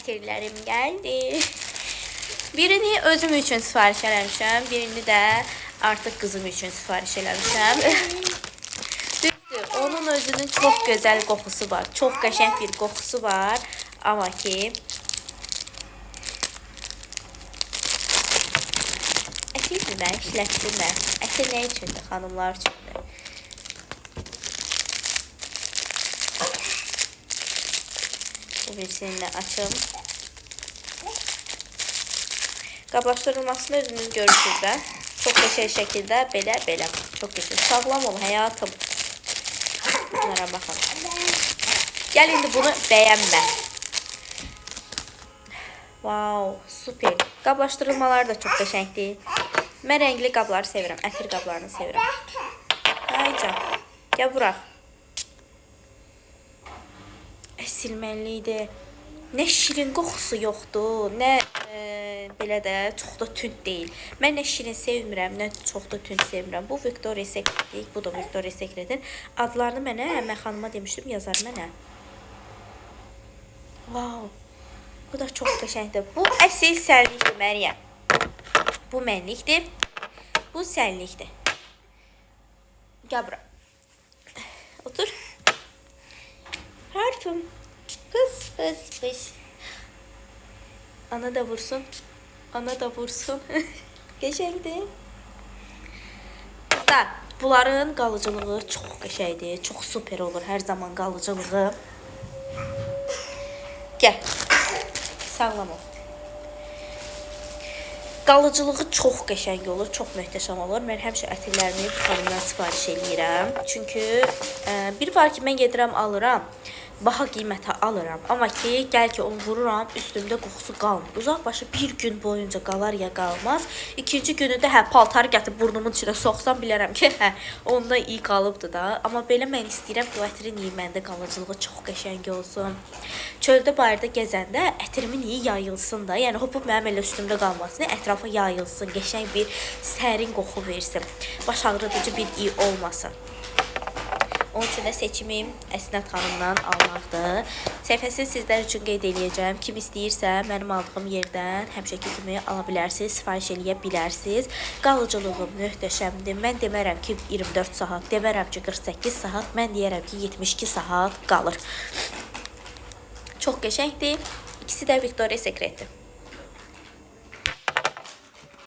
ətirlərim gəldi. Birini özüm üçün sifariş eləmişəm, birini də artıq qızım üçün sifariş eləmişəm. Düzdür, onun özünün çox gözəl qoxusu var, çox qəşəng bir qoxusu var. Amma ki, ətir mən, işlətdim mən. Ətir nə üçündür? Xanımlar üçündür. Bu birisini açım. Qablaşdırılmasını özünüz görürsünüz də. Çox qəşəng şəkildə belə. Çox qəşəng. Sağlam ol həyatım. Bunlara baxın. Gəl indi bunu bəyənmə. Wow, super. Qablaşdırılmaları da çox qəşəngdir. Mən rəngli qabları sevirəm. Ətir qablarını sevirəm. Ayca. Gəl vuraq. Silməliydi. Nə şirin qoxusu yoxdur, nə belə də çox da tünd deyil. Mən nə şirin sevmirəm, nə çox da tünd sevmirəm. Bu Victoria's Secret, bu da Victoria's Secret'in. Adlarını mən xanıma demişdim, yazar mənə. Wow, bu da çox qəşəngdir. Bu əsl sənlikdir Məryəm. Bu mənlikdir, bu sənlikdir. Gəl bura. Otur. Hartum. Kız. Ana da vursun. Qəşəngdir. Kızlar, bunların qalıcılığı çox qəşəngdir. Çox super olur hər zaman qalıcılığı. Gəl. Sağlam ol. Qalıcılığı çox qəşəng olur, çox möhtəşəm olur. Mən həmişə ətirlərimi bu xanımdan sifariş edirəm. Çünki bir var ki, mən gedirəm alıram. Baha qiymətə alıram. Amma ki, gəl ki, onu vururam, üstümdə qoxusu qalmır. Uzaqbaşı bir gün boyunca qalar ya qalmaz. İkinci günü də paltarı gətirib burnumun içinə soxsam bilərəm ki, onda iyi qalıbdır da. Amma belə mən istəyirəm ki, o ətirin iyi məndə qalıcılığı çox qəşəng olsun. Çöldə bayırda gəzəndə ətirimin iyi yayılsın da. Yəni, hopub mənim elə üstümdə qalmasın, ətrafa yayılsın, qəşəng bir sərin qoxu versin. Baş ağrıdıcı bir iyi olmasın. Onun üçün də seçimim Əsnət xanımdan almaqdır. Səhifəsini sizlər üçün qeyd edəcəm. Kim istəyirsə, mənim aldığım yerdən həmişəki kimi ala bilərsiniz, sifariş eləyə bilərsiniz. Qalıcılığı möhtəşəmdir. Mən demərəm ki, 24 saat, demərəm ki, 48 saat, mən deyərəm ki, 72 saat qalır. Çox qəşəngdir. İkisi də Victoria's Secret'dir.